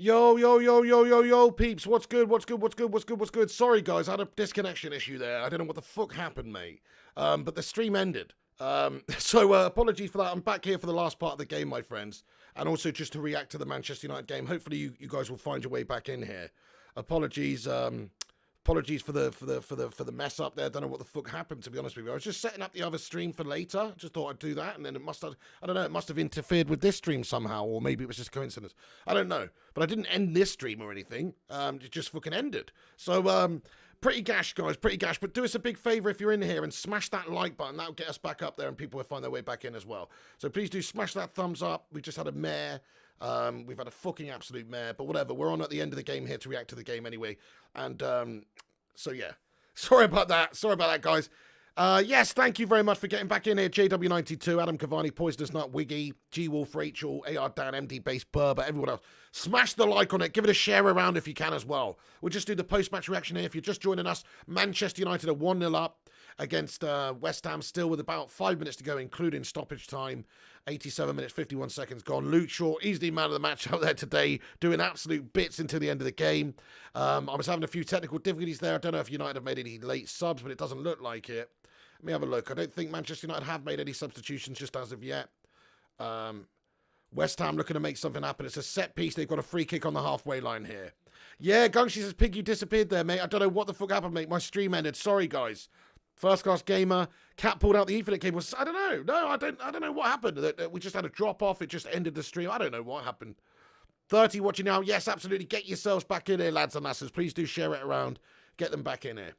Yo, yo, yo, yo, yo, yo, peeps. What's good? What's good? What's good? What's good? What's good? Sorry, guys. I had a disconnection issue there. I don't know what the fuck happened, mate. But the stream ended. So apologies for that. I'm back here for the last part of the game, my friends. And also just to react to the Manchester United game. Hopefully you guys will find your way back in here. Apologies. Apologies for the mess up there. Don't know what the fuck happened, to be honest with you. I was just setting up the other stream for later. Just thought I'd do that, and then it must have, I don't know, it must have interfered with this stream somehow, or maybe it was just a coincidence. I don't know. But I didn't end this stream or anything. It just fucking ended. So, pretty gash, guys, pretty gash. But do us a big favor if you're in here and smash that like button. That'll get us back up there, and people will find their way back in as well. So please do smash that thumbs up. We just had a mare. We've had a fucking absolute mare, but whatever. We're on at the end of the game here to react to the game anyway. And so yeah, sorry about that, guys. Yes, thank you very much for getting back in here. JW92, Adam Cavani, Poisonous Nut, Wiggy, G-Wolf, Rachel, AR Dan, MD Base, Burr, everyone else. Smash the like on it. Give it a share around if you can as well. We'll just do the post-match reaction here. If you're just joining us, Manchester United are 1-0 up against West Ham, still with about 5 minutes to go, including stoppage time. 87 minutes, 51 seconds gone. Luke Shaw, easily man of the match out there today, doing absolute bits until the end of the game. I was having a few technical difficulties there. I don't know if United have made any late subs, but it doesn't look like it. Let me have a look. I don't think Manchester United have made any substitutions just as of yet. West Ham looking to make something happen. It's a set piece. They've got a free kick on the halfway line here. Yeah, Gungshi says, Pig, you disappeared there, mate. I don't know what the fuck happened, mate. My stream ended. Sorry, guys. First class gamer. Cat pulled out the Ethernet cable. I don't know. No, I don't know what happened. We just had a drop off. It just ended the stream. I don't know what happened. 30 watching now. Yes, absolutely. Get yourselves back in here, lads and lasses. Please do share it around. Get them back in here.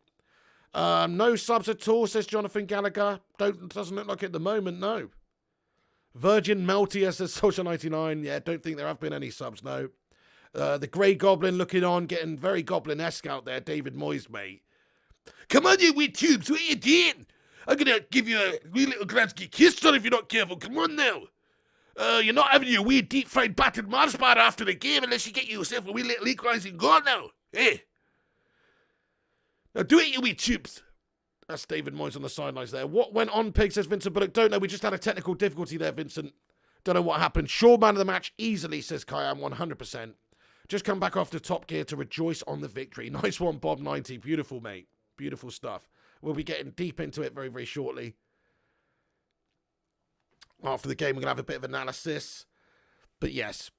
No subs at all, says Jonathan Gallagher. Doesn't look like it at the moment, no. Virgin Meltier says Social 99. Yeah, don't think there have been any subs, no. The Grey Goblin looking on, getting very Goblin-esque out there. David Moyes, mate. Come on, you wee tubes. What are you doing? I'm going to give you a wee little Glansky kiss on if you're not careful. Come on now. You're not having your wee deep-fried battered Mars bar after the game unless you get yourself a wee little equalising goal now. Hey. Now do it, you wee tubes. That's David Moyes on the sidelines there. What went on, Pig, says Vincent Bullock. Don't know. We just had a technical difficulty there, Vincent. Don't know what happened. Shaw man of the match easily, says Kayam, 100%. Just come back after Top Gear to rejoice on the victory. Nice one, Bob90. Beautiful, mate. Beautiful stuff. We'll be getting deep into it very, very shortly. After the game, we're going to have a bit of analysis. But yes.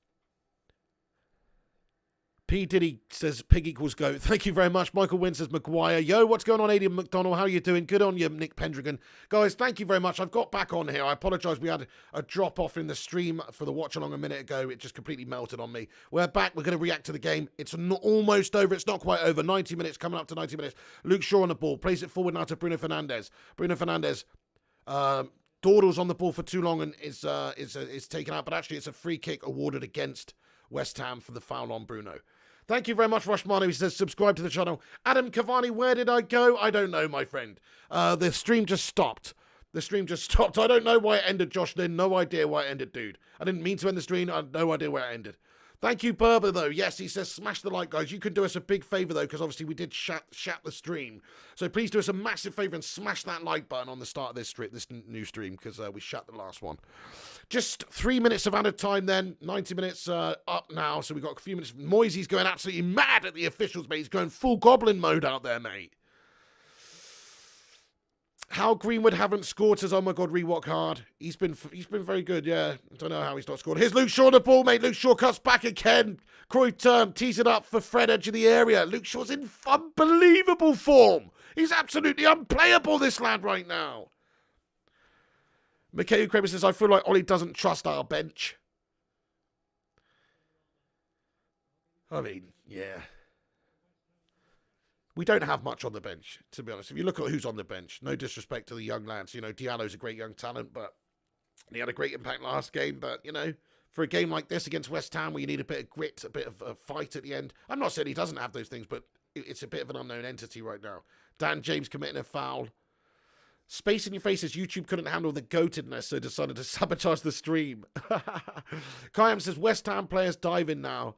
P. Diddy says pig equals goat. Thank you very much. Michael Wynn says Maguire. Yo, what's going on, Aidan McDonald? How are you doing? Good on you, Nick Pendragon. Guys, thank you very much. I've got back on here. I apologise. We had a drop off in the stream for the watch along a minute ago. It just completely melted on me. We're back. We're going to react to the game. It's not almost over. It's not quite over. 90 minutes, coming up to 90 minutes. Luke Shaw on the ball. Plays it forward now to Bruno Fernandes. Bruno Fernandes dawdles on the ball for too long and is taken out. But actually, it's a free kick awarded against West Ham for the foul on Bruno. Thank you very much, Rushmano. He says, subscribe to the channel. Adam Cavani, where did I go? I don't know, my friend. The stream just stopped. The stream just stopped. I don't know why it ended, Josh Lynn. No idea why it ended, dude. I didn't mean to end the stream. I have no idea where it ended. Thank you, Berber, though. Yes, he says, smash the like, guys. You can do us a big favour, though, because obviously we did shat the stream. So please do us a massive favour and smash that like button on the start of this new stream, because we shat the last one. Just 3 minutes of added time then. 90 minutes up now, so we've got a few minutes. Moisey's going absolutely mad at the officials, mate. He's going full goblin mode out there, mate. How Greenwood haven't scored says, oh my God, rewalk hard. He's been very good, yeah. I don't know how he's not scored. Here's Luke Shaw on the ball, mate. Luke Shaw cuts back again. Cruyff tees it up for Fred, edge of the area. Luke Shaw's in unbelievable form. He's absolutely unplayable, this lad, right now. Mikhail Kramer says, I feel like Ollie doesn't trust our bench. I mean, yeah. We don't have much on the bench, to be honest. If you look at who's on the bench, no disrespect to the young lads. You know, Diallo's a great young talent, but he had a great impact last game. But, you know, for a game like this against West Ham where you need a bit of grit, a bit of a fight at the end. I'm not saying he doesn't have those things, but it's a bit of an unknown entity right now. Dan James committing a foul. Space in your face says YouTube couldn't handle the goatedness, so decided to sabotage the stream. Kayam says West Ham players diving now.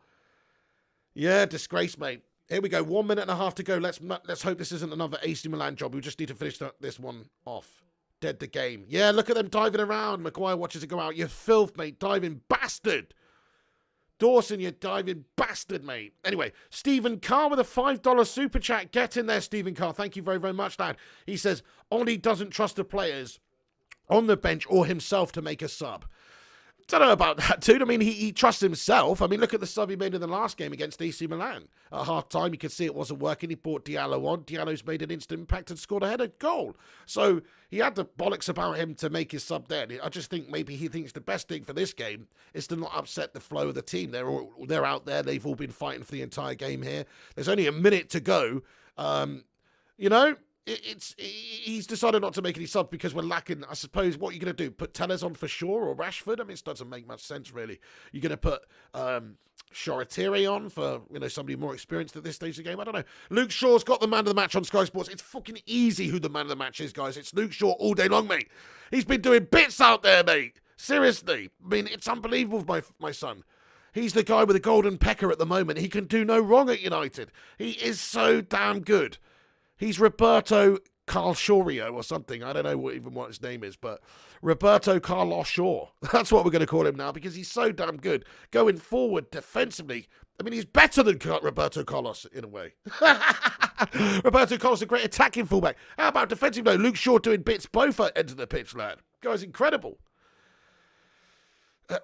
Yeah, disgrace, mate. Here we go. 1 minute and a half to go. Let's hope this isn't another AC Milan job. We just need to finish this one off. Dead the game. Yeah, look at them diving around. Maguire watches it go out. You filth, mate. Diving bastard. Dawson, you diving bastard, mate. Anyway, Stephen Carr with a $5 super chat. Get in there, Stephen Carr. Thank you very, very much, lad. He says, Ollie doesn't trust the players on the bench or himself to make a sub. Don't know about that, dude. I mean, he trusts himself. I mean, look at the sub he made in the last game against AC Milan. At half-time, you could see it wasn't working. He brought Diallo on. Diallo's made an instant impact and scored a header goal. So he had the bollocks about him to make his sub there. I just think maybe he thinks the best thing for this game is to not upset the flow of the team. They're out there. They've all been fighting for the entire game here. There's only a minute to go. You know, he's decided not to make any subs because we're lacking. I suppose what you're going to do, put Tellez on for Shaw or Rashford? I mean, it doesn't make much sense, really. You're going to put Shoretiri on for, you know, somebody more experienced at this stage of the game. I don't know. Luke Shaw's got the man of the match on Sky Sports. It's fucking easy who the man of the match is, guys. It's Luke Shaw all day long, mate. He's been doing bits out there, mate. Seriously. I mean, it's unbelievable, my son. He's the guy with the golden pecker at the moment. He can do no wrong at United. He is so damn good. He's Roberto Carlshorio or something. I don't know what his name is, but Roberto Carlos Shaw. That's what we're going to call him now because he's so damn good. Going forward defensively, I mean, he's better than Roberto Carlos in a way. Roberto Carlos is a great attacking fullback. How about defensively, though? Luke Shaw doing bits both ends of the pitch, lad. Guy's incredible.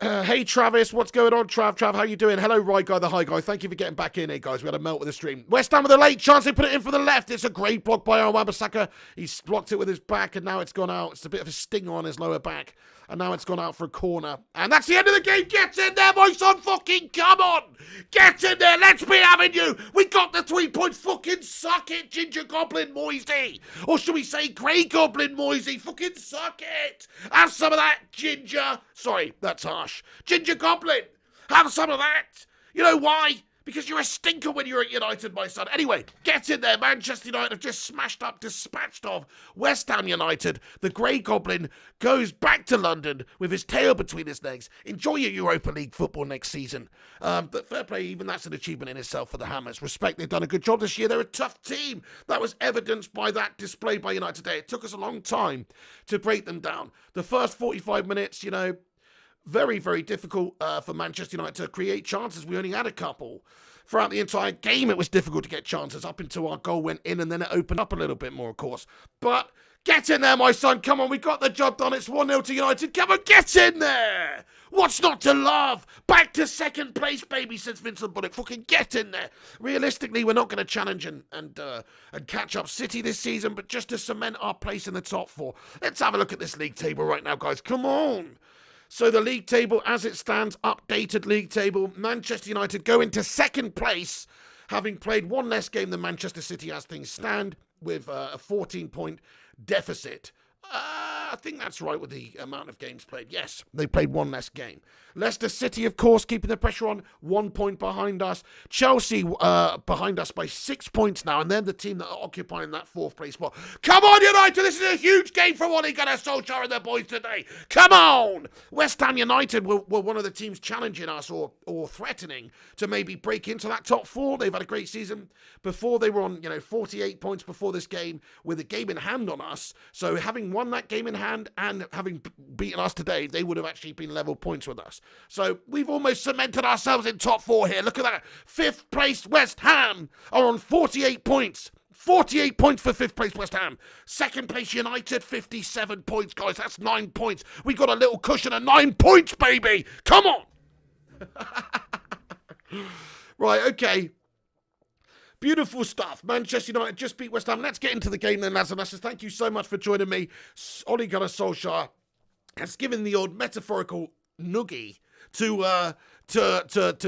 Hey Travis, what's going on, Trav, how you doing? Hello, Right Guy, the High Guy. Thank you for getting back in here, guys. We had a melt with the stream. West Ham with a late chance. They put it in for the left. It's a great block by Wan-Bissaka. He's blocked it with his back, and now it's gone out. It's a bit of a stinger on his lower back, and now it's gone out for a corner. And that's the end of the game. Get in there, my son. Fucking come on. Get in there. Let's be having you. We got the 3 points. Fucking suck it, Ginger Goblin Moisey. Or should we say Grey Goblin Moisey? Fucking suck it. Have some of that, Ginger. Sorry, that's harsh. Ginger Goblin, have some of that. You know why? Because you're a stinker when you're at United, my son. Anyway, get in there. Manchester United have just dispatched off West Ham United. The Grey Goblin goes back to London with his tail between his legs. Enjoy your Europa League football next season. But fair play, even that's an achievement in itself for the Hammers. Respect, they've done a good job this year. They're a tough team. That was evidenced by that display by United today. It took us a long time to break them down. The first 45 minutes, you know, very, very difficult for Manchester United to create chances. We only had a couple. Throughout the entire game, it was difficult to get chances up until our goal went in, and then it opened up a little bit more, of course. But get in there, my son. Come on, we got the job done. It's 1-0 to United. Come on, get in there. What's not to love? Back to second place, baby, says Vincent Bullock. Fucking get in there. Realistically, we're not going to challenge and catch up City this season, but just to cement our place in the top four. Let's have a look at this league table right now, guys. Come on. So the league table, as it stands, updated league table, Manchester United go into second place, having played one less game than Manchester City as things stand, with a 14-point deficit. I think that's right with the amount of games played. Yes, they played one less game. Leicester City, of course, keeping the pressure on, 1 point behind us. Chelsea behind us by 6 points now, and they're the team that are occupying that fourth place spot. Come on, United! This is a huge game for Ole Gunnar Solskjaer and their boys today. Come on! West Ham United were one of the teams challenging us or threatening to maybe break into that top four. They've had a great season. Before they were on, 48 points before this game with a game in hand on us. So having won that game in hand and having beaten us today, they would have actually been level points with us. So we've almost cemented ourselves in top four here. Look at that. Fifth place West Ham are on 48 points. 48 points for fifth place West Ham. Second place United, 57 points, guys. That's 9 points. We got a little cushion of 9 points, baby. Come on. Right, okay. Beautiful stuff. Manchester United just beat West Ham. Let's get into the game then, lads and lasses. Thank you so much for joining me. Ole Gunnar Solskjaer has given the old metaphorical noogie to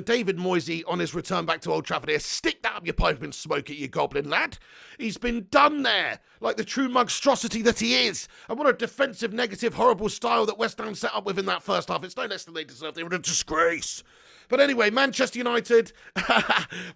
David Moisey on his return back to Old Trafford here. Stick that up your pipe and smoke it, you goblin lad. He's been done there, like the true monstrosity that he is. And what a defensive, negative, horrible style that West Ham set up with in that first half. It's no less than they deserve. They were a disgrace. But anyway, Manchester United,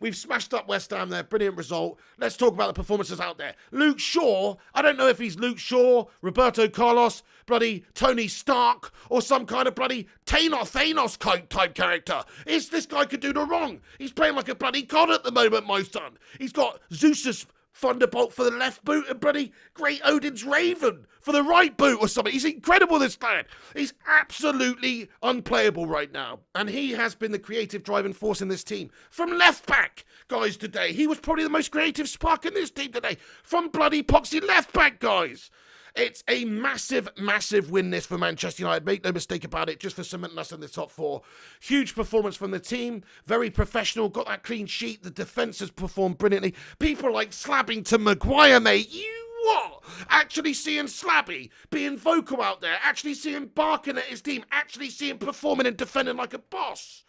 we've smashed up West Ham there. Brilliant result. Let's talk about the performances out there. Luke Shaw, I don't know if he's Luke Shaw, Roberto Carlos, bloody Tony Stark, or some kind of bloody Thanos type character. This guy could do no wrong. He's playing like a bloody god at the moment, my son. He's got Zeus's Thunderbolt for the left boot and bloody Great Odin's Raven for the right boot or something. He's incredible, this lad. He's absolutely unplayable right now. And he has been the creative driving force in this team. From left back, guys, today. He was probably the most creative spark in this team today. From bloody poxy left back, guys. It's a massive, massive win this for Manchester United. Make no mistake about it, just for cementing us in the top four. Huge performance from the team. Very professional. Got that clean sheet. The defence has performed brilliantly. People like slabbing to Maguire, mate. You what? Actually seeing Slabby being vocal out there. Actually seeing him barking at his team. Actually seeing him performing and defending like a boss.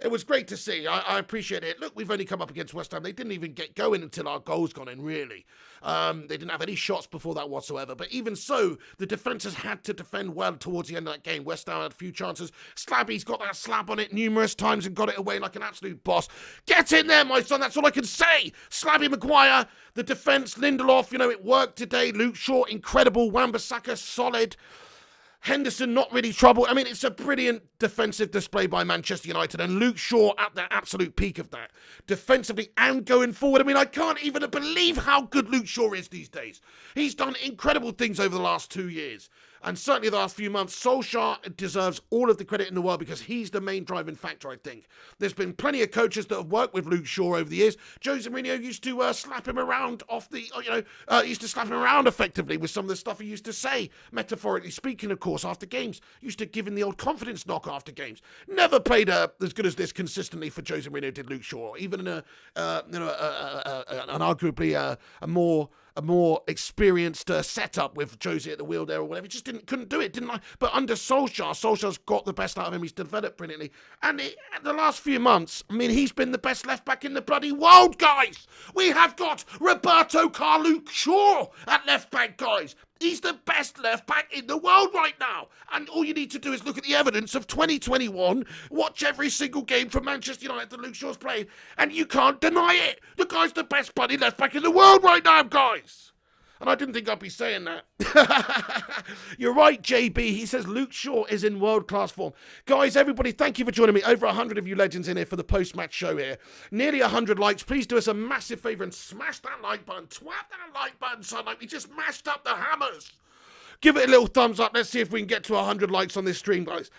It was great to see. I appreciate it. Look, we've only come up against West Ham. They didn't even get going until our goals gone in, really. They didn't have any shots before that whatsoever. But even so, the defence has had to defend well towards the end of that game. West Ham had a few chances. Slabby's got that slab on it numerous times and got it away like an absolute boss. Get in there, my son. That's all I can say. Slabby Maguire, the defence, Lindelof, it worked today. Luke Shaw, incredible. Wan-Bissaka, solid. Henderson, not really trouble. I mean, it's a brilliant defensive display by Manchester United, and Luke Shaw at the absolute peak of that. Defensively and going forward. I mean, I can't even believe how good Luke Shaw is these days. He's done incredible things over the last 2 years. And certainly the last few months, Solskjaer deserves all of the credit in the world because he's the main driving factor, I think. There's been plenty of coaches that have worked with Luke Shaw over the years. Jose Mourinho used to slap him around used to slap him around effectively with some of the stuff he used to say, metaphorically speaking, of course, after games. Used to give him the old confidence knock after games. Never played as good as this consistently for Jose Mourinho did Luke Shaw, even in an arguably a more experienced setup with Josie at the wheel there or whatever. He just couldn't do it, didn't I? But under Solskjaer's got the best out of him. He's developed brilliantly. And the last few months, I mean, he's been the best left back in the bloody world, guys. We have got Roberto Luke Shaw at left back, guys. He's the best left back in the world right now. And all you need to do is look at the evidence of 2021, watch every single game from Manchester United that Luke Shaw's played, and you can't deny it. The guy's the best bloody left back in the world right now, guys. And I didn't think I'd be saying that. You're right, JB. He says Luke Shaw is in world-class form. Guys, everybody, thank you for joining me. Over 100 of you legends in here for the post-match show here. Nearly 100 likes. Please do us a massive favour and smash that like button. Twat that like button, son. Like we just mashed up the hammers. Give it a little thumbs up. Let's see if we can get to 100 likes on this stream, guys.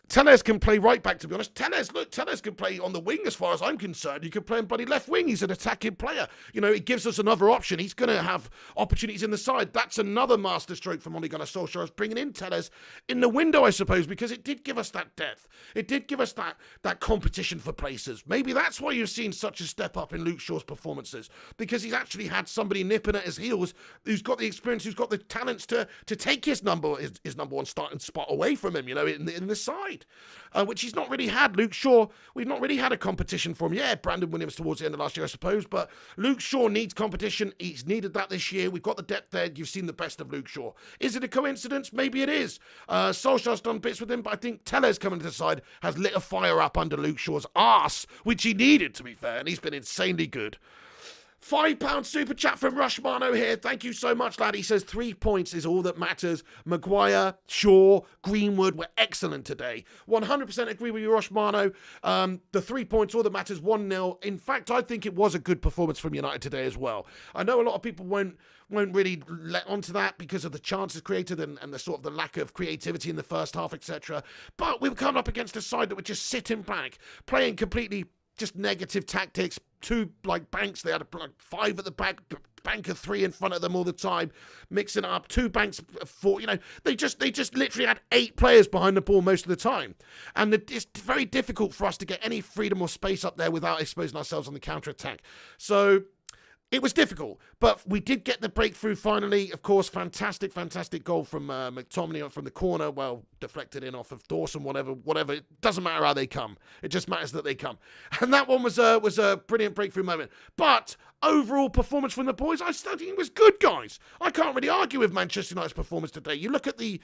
Tellez can play right back, to be honest. Tellez can play on the wing as far as I'm concerned. He can play on bloody left wing. He's an attacking player. It gives us another option. He's going to have opportunities in the side. That's another masterstroke from Ole Gunnar Solskjaer, is bringing in Tellez in the window, I suppose, because it did give us that depth. It did give us that competition for places. Maybe that's why you've seen such a step up in Luke Shaw's performances, because he's actually had somebody nipping at his heels who's got the experience, who's got the talents to take his number one starting spot away from him, in the side. Which he's not really had. Luke Shaw, we've not really had a competition for him. Yeah, Brandon Williams towards the end of last year, I suppose, but Luke Shaw needs competition. He's needed that this year. We've got the depth there. You've seen the best of Luke Shaw. Is it a coincidence? Maybe it is. Solskjaer's done bits with him, but I think Tellez coming to the side has lit a fire up under Luke Shaw's arse, which he needed, to be fair, and he's been insanely good. £5 super chat from Rushmano here. Thank you so much, lad. He says 3 points is all that matters. Maguire, Shaw, Greenwood were excellent today. 100% agree with you, Rushmano. The 3 points, all that matters, 1-0. In fact, I think it was a good performance from United today as well. I know a lot of people won't really let onto that because of the chances created and the sort of the lack of creativity in the first half, etc. But we were coming up against a side that were just sitting back, playing completely just negative tactics. Two banks, they had 5 at the back, bank of 3 in front of them all the time, mixing up 2 banks, 4. They just literally had 8 players behind the ball most of the time, and it's very difficult for us to get any freedom or space up there without exposing ourselves on the counter attack. So it was difficult, but we did get the breakthrough finally. Of course, fantastic goal from McTominay from the corner. Well, deflected in off of Dawson, whatever. It doesn't matter how they come. It just matters that they come. And that one was a brilliant breakthrough moment. But overall performance from the boys, I still think it was good, guys. I can't really argue with Manchester United's performance today. You look at the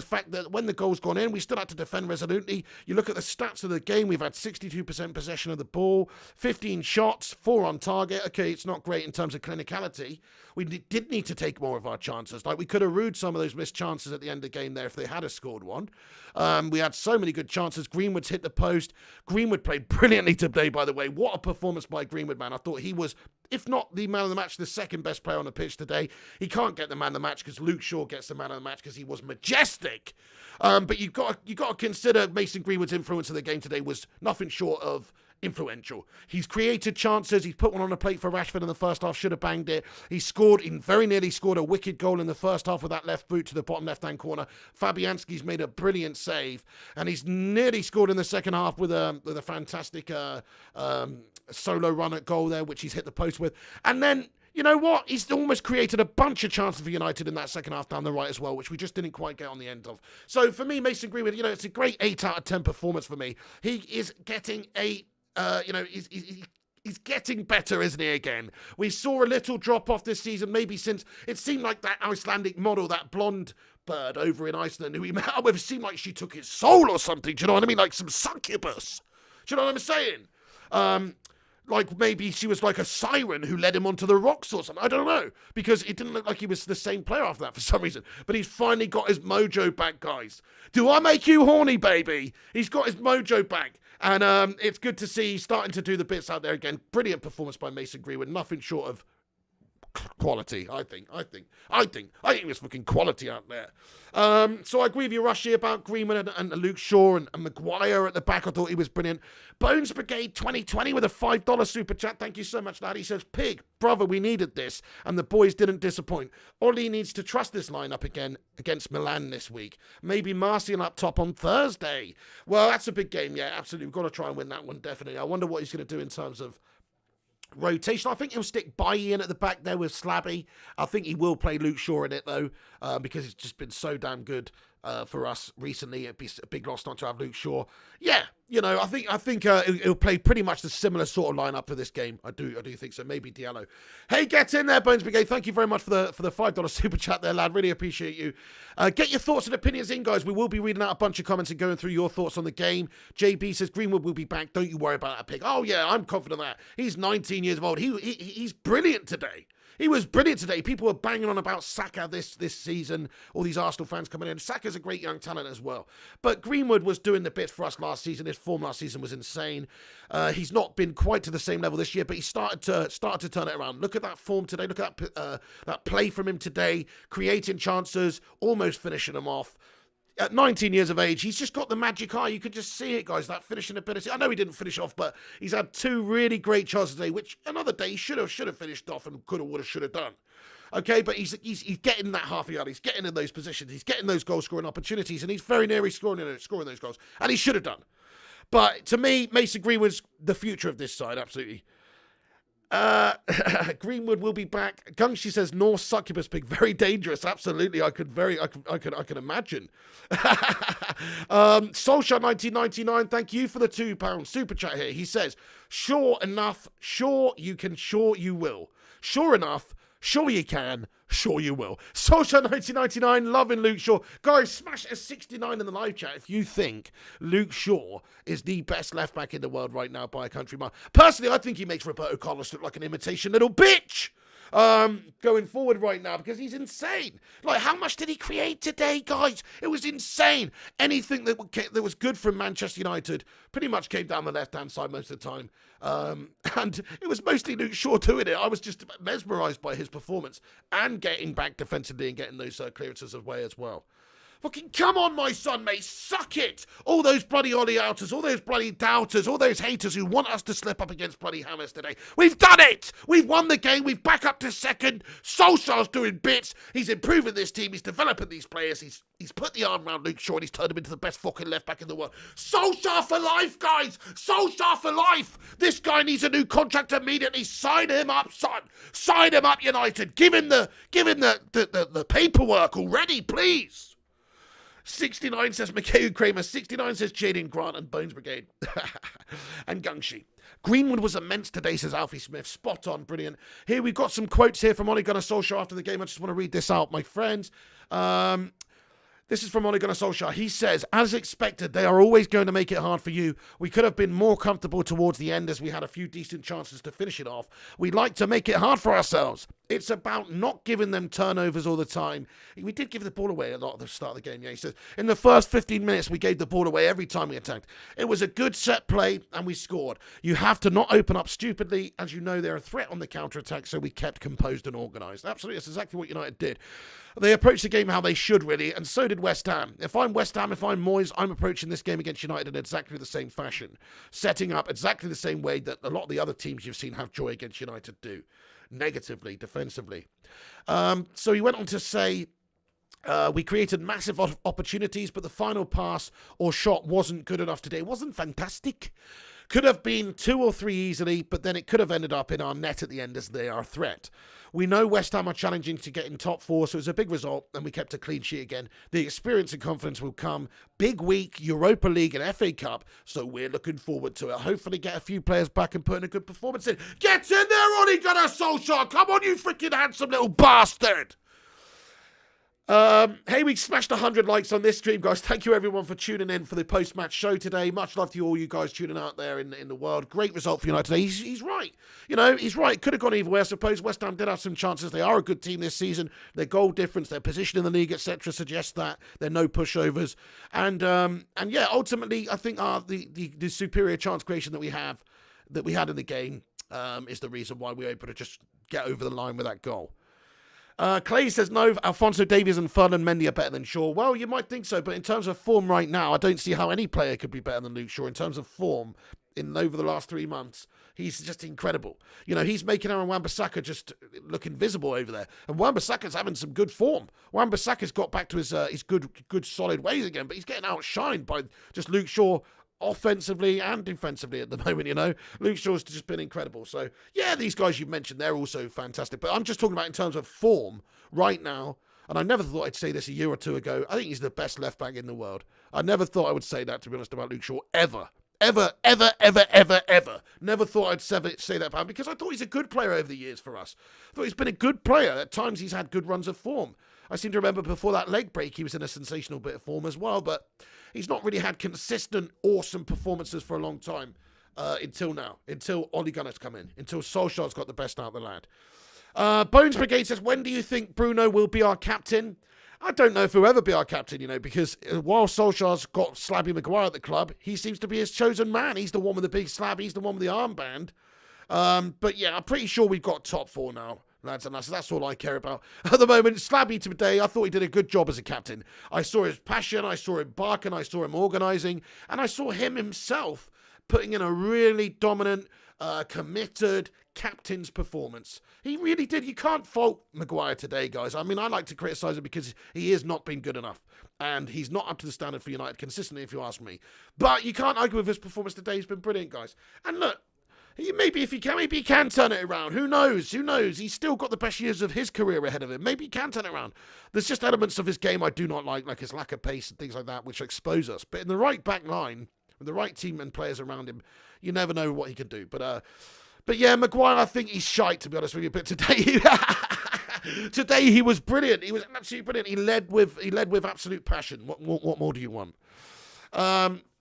fact that when the goal's gone in, we still had to defend resolutely. You look at the stats of the game, we've had 62% possession of the ball, 15 shots, 4 on target. Okay, it's not great in terms of clinicality. We did need to take more of our chances. We could have rued some of those missed chances at the end of the game there if they had scored one. We had so many good chances. Greenwood's hit the post. Greenwood played brilliantly today, by the way. What a performance by Greenwood, man. I thought he was, if not the man of the match, the second best player on the pitch today. He can't get the man of the match because Luke Shaw gets the man of the match because he was majestic. But you've got to consider Mason Greenwood's influence in the game today was nothing short of influential. He's created chances. He's put one on the plate for Rashford in the first half. Should have banged it. He very nearly scored a wicked goal in the first half with that left boot to the bottom left-hand corner. Fabianski's made a brilliant save, and he's nearly scored in the second half with a fantastic solo run at goal there, which he's hit the post with. And then, you know what? He's almost created a bunch of chances for United in that second half down the right as well, which we just didn't quite get on the end of. So for me, Mason Greenwood, it's a great 8 out of 10 performance for me. He is getting he's getting better, isn't he, again? We saw a little drop off this season, maybe since it seemed like that Icelandic model, that blonde bird over in Iceland who he met up with, seemed like she took his soul or something. Do you know what I mean? Like some succubus. Do you know what I'm saying? Like maybe she was like a siren who led him onto the rocks or something. I don't know. Because it didn't look like he was the same player after that for some reason. But he's finally got his mojo back, guys. Do I make you horny, baby? He's got his mojo back. And it's good to see he's starting to do the bits out there again. Brilliant performance by Mason Greenwood. Nothing short of quality, I think it was fucking quality out there. So I agree with you, Rushy, about Greenwood and Luke Shaw and Maguire at the back. I thought he was brilliant. Bones Brigade 2020 with a $5 super chat. Thank you so much, lad. He says, Pig, brother, we needed this, and the boys didn't disappoint. Oli needs to trust this lineup again against Milan this week. Maybe Martial up top on Thursday. Well, that's a big game, yeah, absolutely. We've got to try and win that one, definitely. I wonder what he's going to do in terms of rotation. I think he'll stick Bailly in at the back there with Slabby. I think he will play Luke Shaw in it though, because it's just been so damn good for us recently. It'd be a big loss not to have Luke Shaw. Yeah, I think he'll play pretty much the similar sort of lineup for this game. I do think so. Maybe Diallo. Hey, get in there, Bones Brigade. Thank you very much for the $5 super chat there, lad. Really appreciate you. Get your thoughts and opinions in, guys. We will be reading out a bunch of comments and going through your thoughts on the game. JB says Greenwood will be back. Don't you worry about that pick. Oh yeah, I'm confident of that. He's 19 years old. He's brilliant today. He was brilliant today. People were banging on about Saka this season. All these Arsenal fans coming in. Saka's a great young talent as well. But Greenwood was doing the bits for us last season. His form last season was insane. He's not been quite to the same level this year, but he started to turn it around. Look at that form today. Look at that play from him today, creating chances, almost finishing them off. At 19 years of age, he's just got the magic eye. You could just see it, guys, that finishing ability. I know he didn't finish off, but he's had 2 really great chances today, which another day he should have finished off and could have, would have, should have done. Okay, but he's getting that half a yard. He's getting in those positions. He's getting those goal-scoring opportunities, and he's very near scoring those goals. And he should have done. But to me, Mason Greenwood's the future of this side, absolutely. Greenwood will be back. Gungshi says Norse succubus pig, very dangerous. Absolutely, I could imagine. Solskjaer 1999, thank you for the £2 super chat here. He says, sure enough, sure you can, sure you will. Sure enough, sure you can, sure you will. Solskjaer 1999, loving Luke Shaw. Guys, smash a 69 in the live chat if you think Luke Shaw is the best left back in the world right now by a country mile. Personally, I think he makes Roberto Carlos look like an imitation little bitch. Going forward right now, because he's insane. Like, how much did he create today, guys? It was insane. Anything that was good from Manchester United pretty much came down the left-hand side most of the time. And it was mostly Luke Shaw doing it. I was just mesmerised by his performance and getting back defensively and getting those clearances away as well. Fucking come on, my son, mate. Suck it. All those bloody Ollie outers, all those bloody doubters, all those haters who want us to slip up against bloody Hammers today. We've done it. We've won the game. We've back up to second. Solskjaer's doing bits. He's improving this team. He's developing these players. He's put the arm around Luke Shaw and he's turned him into the best fucking left back in the world. Solskjaer for life, guys. Solskjaer for life. This guy needs a new contract immediately. Sign him up, son. Sign him up, United. Give him the paperwork already, please. 69 says Mikhail Kramer. 69 says Jaden Grant and Bones Brigade. And Gungshi. Greenwood was immense today, says Alfie Smith. Spot on, brilliant. Here we've got some quotes here from Ole Gunnar Solskjaer after the game. I just want to read this out, my friends. This is from Ole Gunnar Solskjaer. He says, as expected, they are always going to make it hard for you. We could have been more comfortable towards the end as we had a few decent chances to finish it off. We like to make it hard for ourselves. It's about not giving them turnovers all the time. We did give the ball away a lot at the start of the game. Yeah, he says, in the first 15 minutes, we gave the ball away every time we attacked. It was a good set play, and we scored. You have to not open up stupidly. As you know, they're a threat on the counter-attack, so we kept composed and organised. Absolutely, that's exactly what United did. They approached the game how they should, really, and so did West Ham. If I'm West Ham, if I'm Moyes, I'm approaching this game against United in exactly the same fashion, setting up exactly the same way that a lot of the other teams you've seen have joy against United do. Negatively, defensively. So he went on to say, we created massive opportunities, but the final pass or shot wasn't good enough today. It wasn't fantastic. Could have been 2 or 3 easily, but then it could have ended up in our net at the end as they are a threat. We know West Ham are challenging to get in top 4, so it was a big result, and we kept a clean sheet again. The experience and confidence will come. Big week, Europa League and FA Cup, so we're looking forward to it. Hopefully get a few players back and put in a good performance in. Get in there, Ole Gunnar Solskjaer! Come on, you freaking handsome little bastard! Hey, we smashed 100 likes on this stream, guys. Thank you, everyone, for tuning in for the post-match show today. Much love to all you guys tuning out there in the world. Great result for United today. He's right. You know, he's right. Could have gone either way, I suppose. West Ham did have some chances. They are a good team this season. Their goal difference, their position in the league, etc., suggests that. They're no pushovers. And yeah, ultimately, I think the superior chance creation that we had in the game is the reason why we were able to just get over the line with that goal. Clay says, no, Alphonso Davies and Ferdinand Mendy are better than Shaw. Well, you might think so, but in terms of form right now, I don't see how any player could be better than Luke Shaw. In terms of form, over the last 3 months, he's just incredible. You know, he's making Aaron Wan-Bissaka just look invisible over there. And Wan-Bissaka's having some good form. Wan-Bissaka's got back to his good solid ways again, but he's getting outshined by just Luke Shaw offensively and defensively at the moment, you know. Luke Shaw's just been incredible. So, yeah, these guys you mentioned, they're also fantastic. But I'm just talking about in terms of form right now. And I never thought I'd say this a year or two ago. I think he's the best left back in the world. I never thought I would say that, to be honest, about Luke Shaw, ever. Ever. Never thought I'd say that about him, because I thought he's a good player over the years for us. I thought he's been a good player. At times he's had good runs of form. I seem to remember before that leg break, he was in a sensational bit of form as well, but he's not really had consistent, awesome performances for a long time until now, until Ole Gunnar's come in, until Solskjaer's got the best out of the lad. Bones Brigade says, when do you think Bruno will be our captain? I don't know if he'll ever be our captain, you know, because while Solskjaer's got Slabby Maguire at the club, he seems to be his chosen man. He's the one with the big slab. He's the one with the armband. But yeah, I'm pretty sure we've got top 4 now. Lads and lads, that's all I care about. At the moment, Slabby today, I thought he did a good job as a captain. I saw his passion, I saw him barking, I saw him organising, and I saw him himself putting in a really dominant, committed captain's performance. He really did. You can't fault Maguire today, guys. I mean, I like to criticise him because he has not been good enough, and he's not up to the standard for United consistently, if you ask me. But you can't argue with his performance today. He's been brilliant, guys. And look, maybe he can turn it around. Who knows? He's still got the best years of his career ahead of him. Maybe he can turn it around. There's just elements of his game I do not like his lack of pace and things like that, which expose us. But in the right back line, with the right team and players around him, you never know what he can do. But yeah, Maguire, I think he's shite, to be honest with you. But today he was brilliant. He was absolutely brilliant. He led with absolute passion. What more do you want?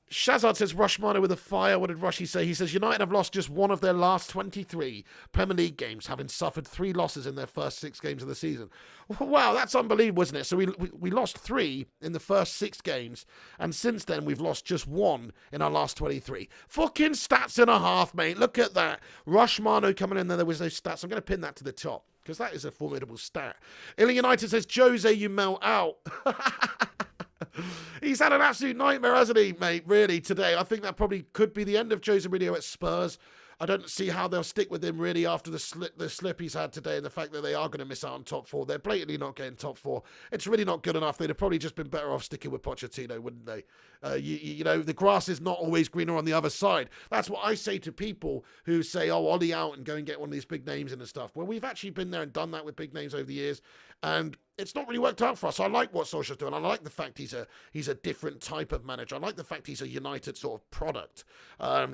Shazard says, Rushminer with a fire. What did Rushy say? He says, United have lost just one of their last 23 Premier League games, having suffered 3 losses in their first 6 games of the season. Wow, that's unbelievable, isn't it? So we lost 3 in the first 6 games, and since then we've lost just 1 in our last 23. Fucking stats and a half, mate. Look at that. Rushmano coming in there was those stats. I'm going to pin that to the top, because that is a formidable stat. Illa United says, Jose, you melt out. He's had an absolute nightmare, hasn't he, mate, really, today. I think that probably could be the end of Jose Mourinho at Spurs. I don't see how they'll stick with him, really, after the slip he's had today and the fact that they are going to miss out on top 4. They're blatantly not getting top 4. It's really not good enough. They'd have probably just been better off sticking with Pochettino, wouldn't they? You know, the grass is not always greener on the other side. That's what I say to people who say, oh, Ollie out and go and get one of these big names and stuff. Well, we've actually been there and done that with big names over the years, and it's not really worked out for us. I like what Solskjaer's doing. I like the fact he's a different type of manager. I like the fact he's a United sort of product.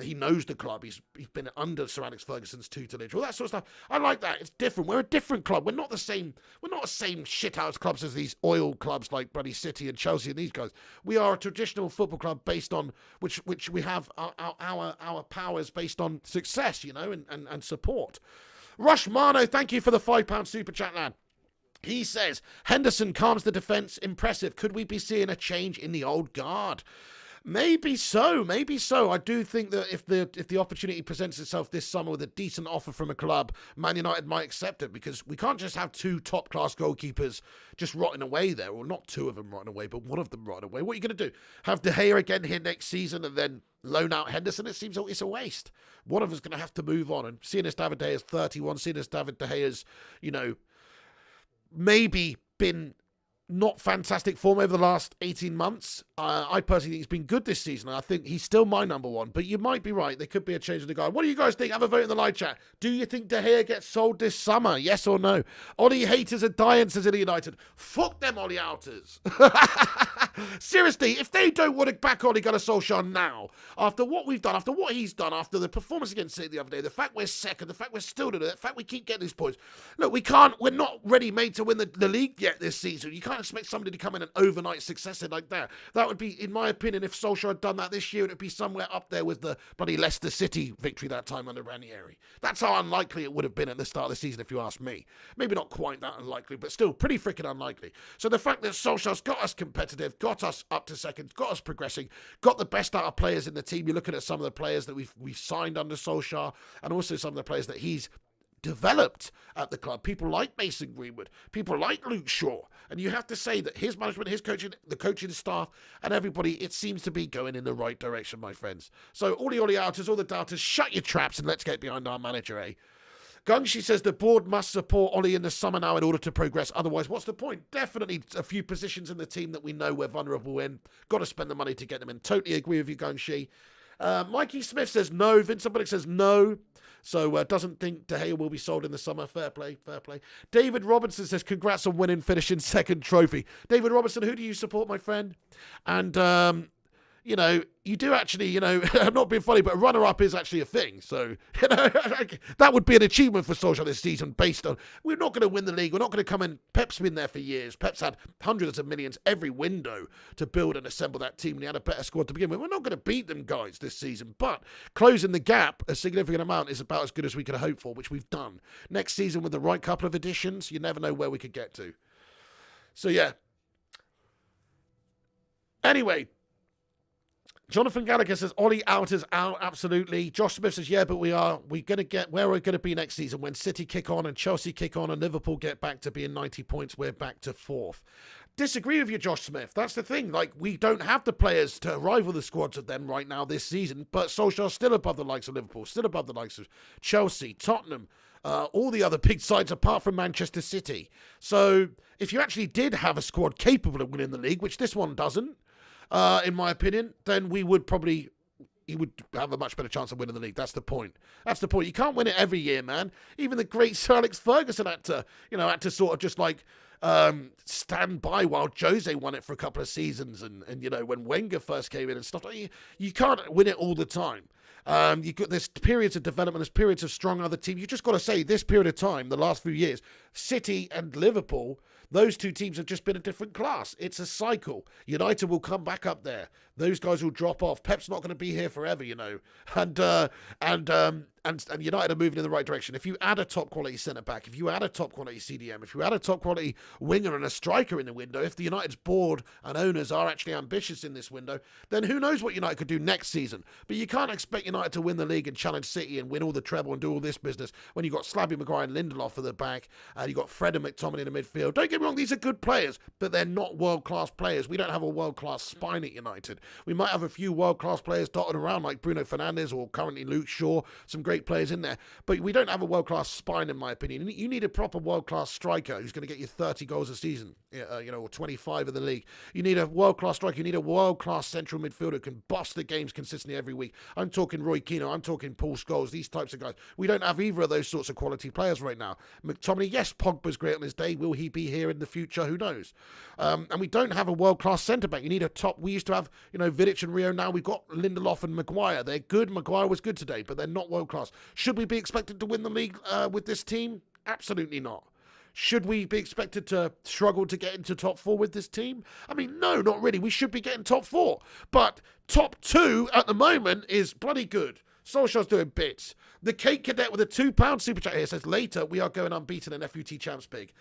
He knows the club. He's been under Sir Alex Ferguson's tutelage. All that sort of stuff. I like that. It's different. We're a different club. We're not the same shithouse clubs as these oil clubs like bloody City and Chelsea and these guys. We are a traditional football club based on which we have our powers based on success, you know, and support. Rush Mano, thank you for the £5 super chat, lad. He says, Henderson calms the defence. Impressive. Could we be seeing a change in the old guard? Maybe so. Maybe so. I do think that if the opportunity presents itself this summer with a decent offer from a club, Man United might accept it, because we can't just have two top-class goalkeepers just rotting away there, or not two of them rotting away, but one of them rotting away. What are you going to do? Have De Gea again here next season and then loan out Henderson? It seems like it's a waste. One of us is going to have to move on. And seeing as David De Gea is 31, seeing as David De Gea is, maybe been not fantastic form over the last 18 months. I personally think he's been good this season. I think he's still my number one, but you might be right. There could be a change in the guard. What do you guys think? Have a vote in the live chat. Do you think De Gea gets sold this summer? Yes or no? Ollie haters are dying, says United. Fuck them Ollie outers. Seriously, if they don't want to back Ole Gunnar Solskjaer now, after what we've done, after what he's done, after the performance against City the other day, the fact we're second, the fact we're still doing it, the fact we keep getting these points. Look, we're not ready made to win the league yet this season. You can't expect somebody to come in an overnight success like that. That would be, in my opinion, if Solskjaer had done that this year, it would be somewhere up there with the bloody Leicester City victory that time under Ranieri. That's how unlikely it would have been at the start of the season, if you ask me. Maybe not quite that unlikely, but still pretty freaking unlikely. So the fact that Solskjaer's got us competitive, got us up to second, got us progressing, got the best out of players in the team. You're looking at some of the players that we've signed under Solskjaer, and also some of the players that he's developed at the club. People like Mason Greenwood, people like Luke Shaw, and you have to say that his management, his coaching, the coaching staff, and everybody, it seems to be going in the right direction, my friends. So all the outers, all the doubters, shut your traps and let's get behind our manager, eh? Gungshi says the board must support Ollie in the summer now in order to progress. Otherwise, what's the point? Definitely a few positions in the team that we know we're vulnerable in. Got to spend the money to get them in. Totally agree with you, Gungshi. Mikey Smith says no. Vincent Bullock says no. So doesn't think De Gea will be sold in the summer. Fair play, fair play. David Robinson says congrats on winning, finishing second trophy. David Robinson, who do you support, my friend? And you do actually, I'm not being funny, but a runner-up is actually a thing. So, that would be an achievement for Solskjaer this season based on, we're not going to win the league. We're not going to come in. Pep's been there for years. Pep's had hundreds of millions every window to build and assemble that team. And he had a better squad to begin with. We're not going to beat them guys this season, but closing the gap a significant amount is about as good as we could hope for, which we've done. Next season with the right couple of additions, you never know where we could get to. So, yeah. Anyway, Jonathan Gallagher says, Ollie out is out, absolutely. Josh Smith says, yeah, but we're going to get where we're going to be next season when City kick on and Chelsea kick on and Liverpool get back to being 90 points. We're back to fourth. Disagree with you, Josh Smith. That's the thing. Like, we don't have the players to rival the squads of them right now this season, but Solskjaer's still above the likes of Liverpool, still above the likes of Chelsea, Tottenham, all the other big sides apart from Manchester City. So if you actually did have a squad capable of winning the league, which this one doesn't, in my opinion, then he would have a much better chance of winning the league. That's the point. That's the point. You can't win it every year, man. Even the great Sir Alex Ferguson had to sort of just like stand by while Jose won it for a couple of seasons, and when Wenger first came in and stuff. You can't win it all the time. There's periods of development, there's periods of strong other teams. You just got to say this period of time, the last few years, City and Liverpool, those two teams have just been a different class. It's a cycle. United will come back up there. Those guys will drop off. Pep's not going to be here forever, and United are moving in the right direction. If you add a top quality centre back, if you add a top quality CDM, if you add a top quality winger and a striker in the window, if the United's board and owners are actually ambitious in this window, then who knows what United could do next season. But you can't expect United to win the league and challenge City and win all the treble and do all this business when you've got Slabby Maguire and Lindelof at the back and you've got Fred and McTominay in the midfield. Don't get me wrong, these are good players, but they're not world-class players. We don't have a world-class spine at United. We might have a few world-class players dotted around like Bruno Fernandes or currently Luke Shaw, some great players in there. But we don't have a world-class spine, in my opinion. You need a proper world-class striker who's going to get you 30 goals a season, or 25 in the league. You need a world-class striker. You need a world-class central midfielder who can boss the games consistently every week. I'm talking Roy Keane. I'm talking Paul Scholes, these types of guys. We don't have either of those sorts of quality players right now. McTominay, yes, Pogba's great on his day. Will he be here in the future? Who knows? And we don't have a world-class centre-back. You need a top... We used to have, Vidic and Rio. Now we've got Lindelof and Maguire. They're good. Maguire was good today, but they're not world-class. Should we be expected to win the league with this team? Absolutely not. Should we be expected to struggle to get into top four with this team? I mean, no, not really. We should be getting top four. But top two at the moment is bloody good. Solskjaer's doing bits. The Cake Cadet with a £2 super chat here says, later we are going unbeaten in FUT Champs Big.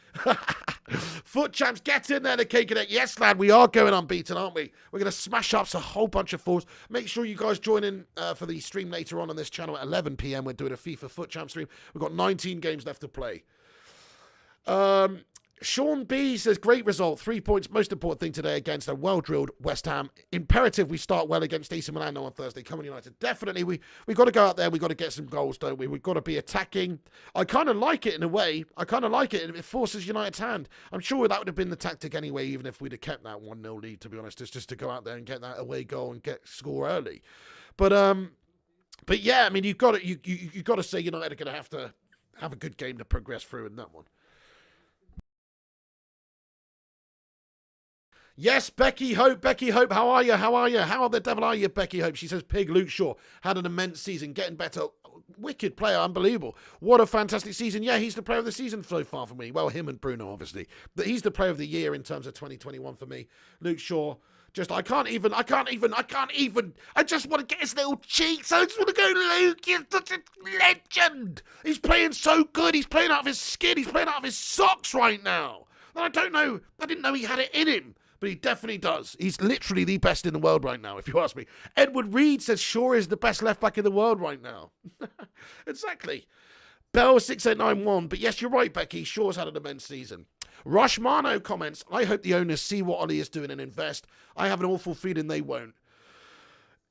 Foot Champs, get in there, the Cake Cadet. Yes, lad, we are going unbeaten, aren't we? We're going to smash up a whole bunch of fools. Make sure you guys join in for the stream later on this channel at 11 p.m. We're doing a FIFA Foot Champs stream. We've got 19 games left to play. Sean B says, great result. 3 points. Most important thing today against a well-drilled West Ham. Imperative we start well against AC Milan on Thursday. Come on, United. Definitely, we got to go out there. We got to get some goals, don't we? We've got to be attacking. I kind of like it in a way. I kind of like it. It forces United's hand. I'm sure that would have been the tactic anyway, even if we'd have kept that 1-0 lead, to be honest. It's just to go out there and get that away goal and score early. But yeah, I mean, you've got to say United are going to have a good game to progress through in that one. Yes, Becky Hope, how are you? How the devil are you, Becky Hope? She says, Pig Luke Shaw had an immense season, getting better. Wicked player, unbelievable. What a fantastic season. Yeah, he's the player of the season so far for me. Well, him and Bruno, obviously. But he's the player of the year in terms of 2021 for me. Luke Shaw, I just want to get his little cheeks. I just want to go, Luke, he's such a legend. He's playing so good. He's playing out of his skin. He's playing out of his socks right now. And I didn't know he had it in him. But he definitely does. He's literally the best in the world right now, if you ask me. Edward Reed says Shaw is the best left-back in the world right now. Exactly. Bell6891. But yes, you're right, Becky. Shaw's had an immense season. Rushmano comments, I hope the owners see what Ollie is doing and invest. I have an awful feeling they won't.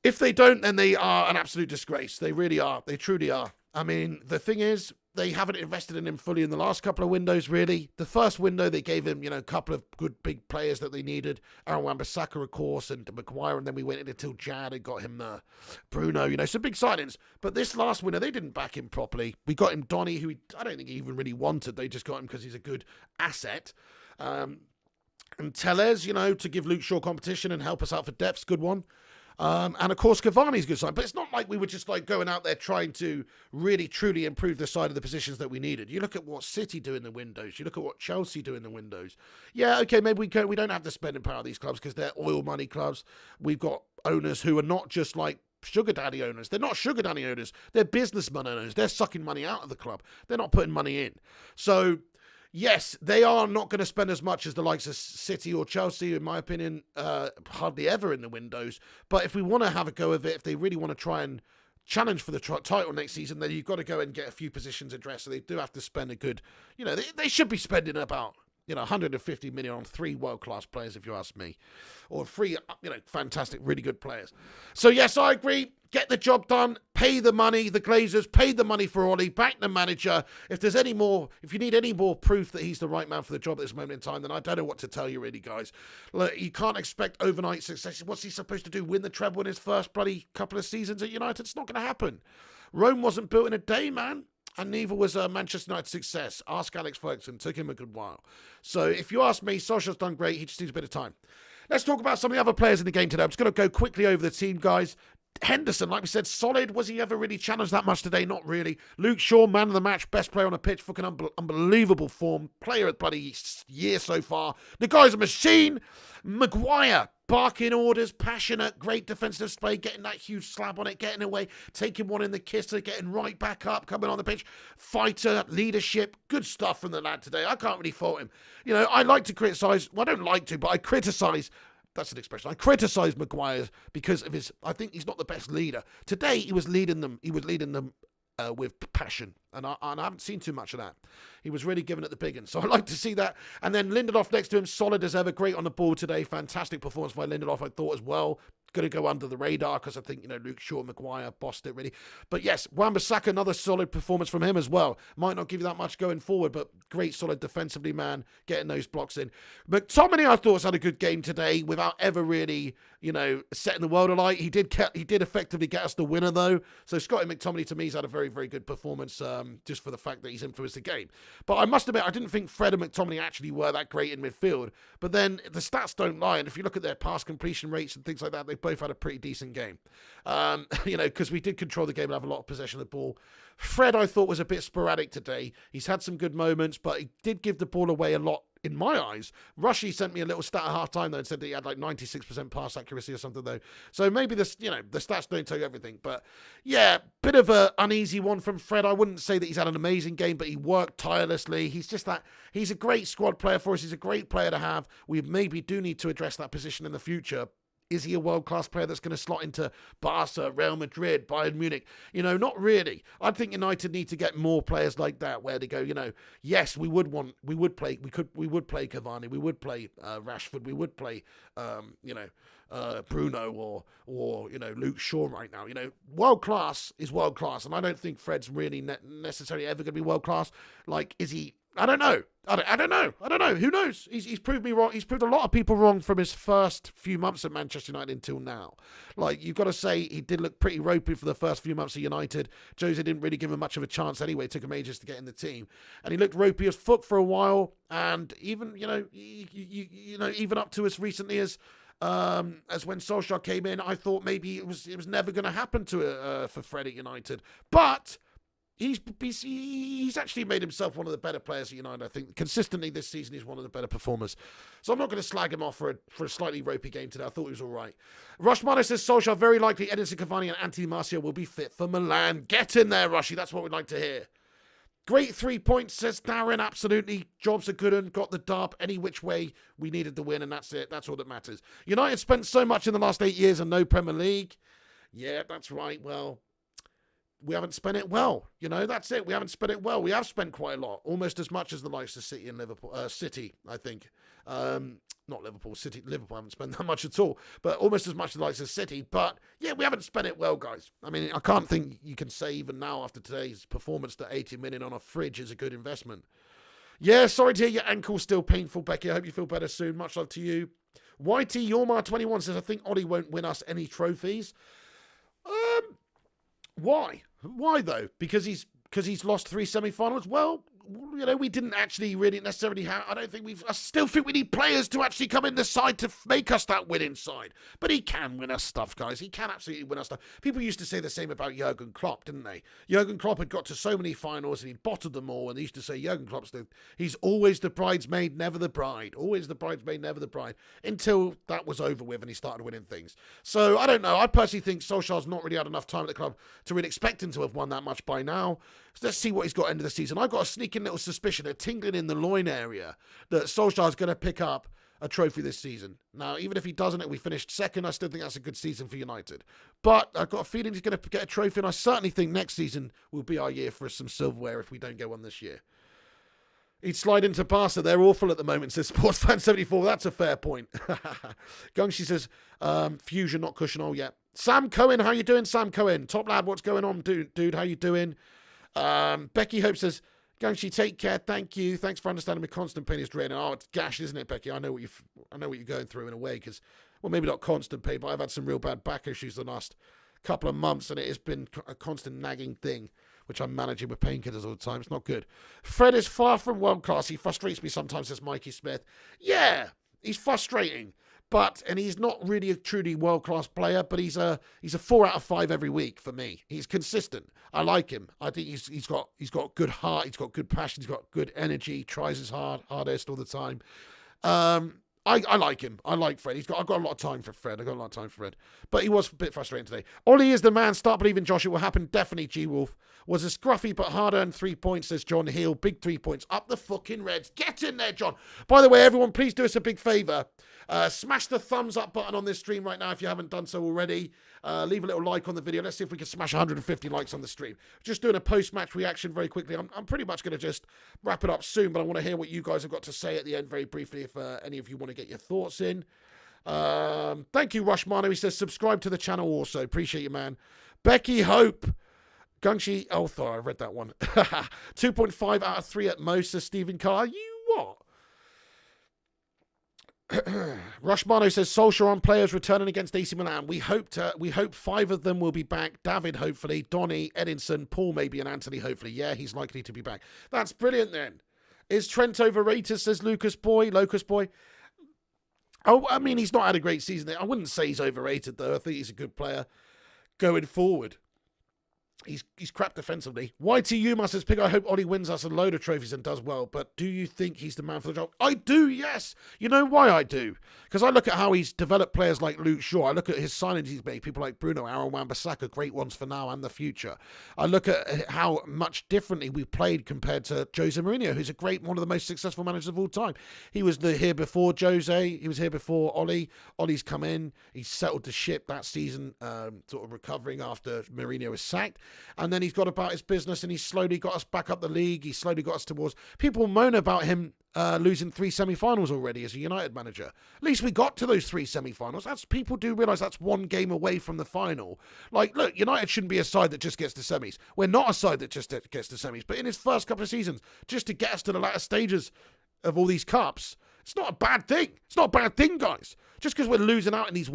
If they don't, then they are an absolute disgrace. They really are. They truly are. I mean, the thing is, they haven't invested in him fully in the last couple of windows, really. The first window, they gave him, a couple of good big players that they needed. Aaron Wan-Bissaka, of course, and Maguire, and then we went in until Jad and got him Bruno, some big signings. But this last window, they didn't back him properly. We got him Donny, who I don't think he even really wanted. They just got him because he's a good asset. And Tellez, to give Luke Shaw competition and help us out for depth, good one. And of course, Cavani's a good sign. But it's not like we were just going out there trying to really, truly improve the side of the positions that we needed. You look at what City do in the windows. You look at what Chelsea do in the windows. Yeah, okay, maybe we don't have the spending power of these clubs because they're oil money clubs. We've got owners who are not just like sugar daddy owners. They're not sugar daddy owners. They're businessman owners. They're sucking money out of the club. They're not putting money in. So yes, they are not going to spend as much as the likes of City or Chelsea, in my opinion, hardly ever in the windows. But if we want to have a go of it, if they really want to try and challenge for the title next season, then you've got to go and get a few positions addressed. So they do have to spend a good, they should be spending about 150 million on 3 world-class players, if you ask me, or 3, fantastic, really good players. So yes, I agree. Get the job done. Pay the money. The Glazers paid the money for Ollie. Back the manager. If you need any more proof that he's the right man for the job at this moment in time, then I don't know what to tell you, really, guys. Look, you can't expect overnight success. What's he supposed to do? Win the treble in his first bloody couple of seasons at United? It's not going to happen. Rome wasn't built in a day, man. And neither was Manchester United's success. Ask Alex Ferguson. Took him a good while. So if you ask me, Solskjaer's done great. He just needs a bit of time. Let's talk about some of the other players in the game today. I'm just going to go quickly over the team, guys. Henderson, like we said, solid. Was he ever really challenged that much today? Not really. Luke Shaw, man of the match, best player on the pitch, fucking unbelievable form. Player of the bloody year so far. The guy's a machine. Maguire, barking orders, passionate, great defensive display, getting that huge slab on it, getting away, taking one in the kisser, getting right back up, coming on the pitch. Fighter, leadership, good stuff from the lad today. I can't really fault him. I like to criticise, well, I don't like to, but I criticise. That's an expression. I criticise Maguire because of I think he's not the best leader. Today, he was leading them. With passion. And I haven't seen too much of that. He was really giving it the big one. So I like to see that. And then Lindelof next to him, solid as ever. Great on the ball today. Fantastic performance by Lindelof, I thought, as well. Going to go under the radar because I think, Luke Shaw, Maguire bossed it really. But yes, Wan-Bissaka, another solid performance from him as well. Might not give you that much going forward, but great solid defensively, man. Getting those blocks in. McTominay, I thought, has had a good game today without ever really, setting the world alight. He did effectively get us the winner, though. So Scotty McTominay, to me, has had a very, very good performance just for the fact that he's influenced the game. But I must admit, I didn't think Fred and McTominay actually were that great in midfield. But then the stats don't lie. And if you look at their pass completion rates and things like that, they both had a pretty decent game. Because we did control the game and have a lot of possession of the ball. Fred, I thought, was a bit sporadic today. He's had some good moments, but he did give the ball away a lot in my eyes. Rushy sent me a little stat at half-time, though, and said that he had like 96% pass accuracy or something, though. So maybe the stats don't tell you everything. But, yeah, bit of an uneasy one from Fred. I wouldn't say that he's had an amazing game, but he worked tirelessly. He's a great squad player for us. He's a great player to have. We maybe do need to address that position in the future. Is he a world-class player that's going to slot into Barca, Real Madrid, Bayern Munich? Not really. I think United need to get more players like that where they go, yes, we would play Cavani, we would play Rashford, we would play, Bruno or Luke Shaw right now. World-class is world-class, and I don't think Fred's really necessarily ever going to be world-class. Like, is he? I don't know. I don't know. Who knows? He's proved me wrong. He's proved a lot of people wrong from his first few months at Manchester United until now. Like, you've got to say he did look pretty ropey for the first few months of United. Jose didn't really give him much of a chance anyway. It took him ages to get in the team. And he looked ropey as fuck for a while. And even, even up to as recently as when Solskjaer came in, I thought maybe it was never going to happen for Fred at United. But he's actually made himself one of the better players at United. I think consistently this season he's one of the better performers. So I'm not going to slag him off for a slightly ropey game today. I thought he was all right. Rushmano says Solskjaer very likely Edinson Cavani and Anthony Martial will be fit for Milan. Get in there, Rushy. That's what we'd like to hear. Great 3 points, says Darren. Absolutely. Jobs are good and got the dub any which way. We needed the win, and that's it. That's all that matters. United spent so much in the last 8 years and no Premier League. Yeah, that's right. Well, we haven't spent it well. That's it. We haven't spent it well. We have spent quite a lot. Almost as much as the likes of City and Liverpool. City, I think. Not Liverpool. City. Liverpool haven't spent that much at all. But almost as much as the likes of City. But, yeah, we haven't spent it well, guys. I mean, I can't think you can say even now after today's performance that 80 million on a fridge is a good investment. Yeah, sorry to hear your ankle's still painful, Becky. I hope you feel better soon. Much love to you. YT Yormar21 says, I think Ollie won't win us any trophies. Why? Why, though? Because he's lost 3 semi-finals? Well, we didn't actually really necessarily have... I still think we need players to actually come in the side to make us that winning side. But he can win us stuff, guys. He can absolutely win us stuff. People used to say the same about Jurgen Klopp, didn't they? Jurgen Klopp had got to so many finals and he bottled them all. And they used to say Jurgen Klopp's he's always the bridesmaid, never the bride. Always the bridesmaid, never the bride. Until that was over with and he started winning things. So, I don't know. I personally think Solskjaer's not really had enough time at the club to really expect him to have won that much by now. So let's see what he's got end of the season. I've got a sneaking little suspicion, a tingling in the loin area, that Solskjaer's going to pick up a trophy this season. Now, even if he doesn't and we finished second, I still think that's a good season for United. But I've got a feeling he's going to get a trophy, and I certainly think next season will be our year for some silverware if we don't get one this year. He'd slide into Barca. They're awful at the moment, says Sportsfan74. That's a fair point. Gungshi says, Fusion, not cushion. Oh, yeah. Sam Cohen, how you doing, Sam Cohen? Top lad, what's going on, dude? How you doing? Becky Hope says, Gungshi, take care. Thank you. Thanks for understanding my constant pain is draining. Oh, it's gash, isn't it, Becky? I know what you're going through in a way, because, well, maybe not constant pain, but I've had some real bad back issues the last couple of months, and it has been a constant nagging thing, which I'm managing with painkillers all the time. It's not good. Fred is far from world class. He frustrates me sometimes, says Mikey Smith. Yeah, he's frustrating. And he's not really a truly world-class player, but he's a 4 out of 5 every week for me. He's consistent. I like him. I think he's got good heart. He's got good passion. He's got good energy. He tries his hardest all the time. I like him. I like Fred. I've got a lot of time for Fred. But he was a bit frustrating today. Ollie is the man. Start believing Josh. It will happen. Definitely, G-Wolf. Was a scruffy but hard-earned 3 points, says John Hill. Big 3 points. Up the fucking Reds. Get in there, John. By the way, everyone, please do us a big favour. Smash the thumbs up button on this stream right now if you haven't done so already. Leave a little like on the video. Let's see if we can smash 150 likes on the stream. Just doing a post-match reaction very quickly. I'm pretty much going to just wrap it up soon, but I want to hear what you guys have got to say at the end very briefly if any of you want to get your thoughts in. Thank you, Rushmano. He says, subscribe to the channel also. Appreciate you, man. Becky Hope. Gungshi. Oh, sorry, I read that one. 2.5 out of 3 at most, says Stephen Carr. You what? Rushmano says Solskjaer on players returning against AC Milan. We hope 5 of them will be back. David, hopefully. Donny, Edinson, Paul, maybe, and Anthony, hopefully. Yeah, he's likely to be back. That's brilliant then. Is Trent overrated, says Locust Boy. Oh, I mean, he's not had a great season. I wouldn't say he's overrated, though. I think he's a good player going forward. He's crap defensively. YTU says, Pig, I hope Ollie wins us a load of trophies and does well, but do you think he's the man for the job? I do, yes. You know why I do? Because I look at how he's developed players like Luke Shaw. I look at his signings he's made, people like Bruno, Aaron Wan-Bissaka, great ones for now and the future. I look at how much differently we played compared to Jose Mourinho, who's one of the most successful managers of all time. He was here before Jose. He was here before Ollie. Ollie's come in. He's settled the ship that season, sort of recovering after Mourinho was sacked. And then he's got about his business, and he's slowly got us back up the league. He slowly got us towards... People moan about him losing 3 semi-finals already as a United manager. At least we got to those 3 semi-finals. People do realise that's 1 game away from the final. Like, look, United shouldn't be a side that just gets to semis. We're not a side that just gets to semis. But in his first couple of seasons, just to get us to the latter stages of all these cups, it's not a bad thing. It's not a bad thing, guys. Just because we're losing out in these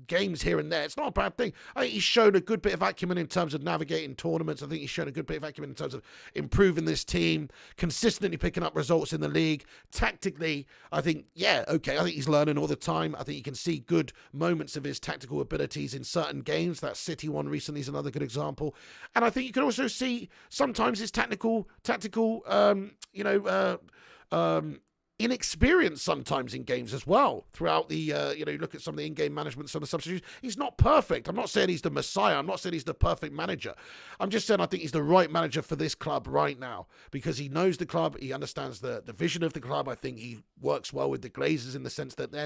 games here and there, it's not a bad thing. I think he's shown a good bit of acumen in terms of navigating tournaments. I think he's shown a good bit of acumen in terms of improving this team, consistently picking up results in the league. Tactically, I think, I think he's learning all the time. I think you can see good moments of his tactical abilities in certain games. That City one recently is another good example. And I think you can also see sometimes his tactical inexperience sometimes in games as well throughout the look at some of the in-game management, some of the substitutes. He's not perfect. I'm not saying he's the messiah. I'm not saying he's the perfect manager. I'm just saying I think he's the right manager for this club right now because he knows the club. He understands the vision of the club. I think he works well with the Glazers in the sense that they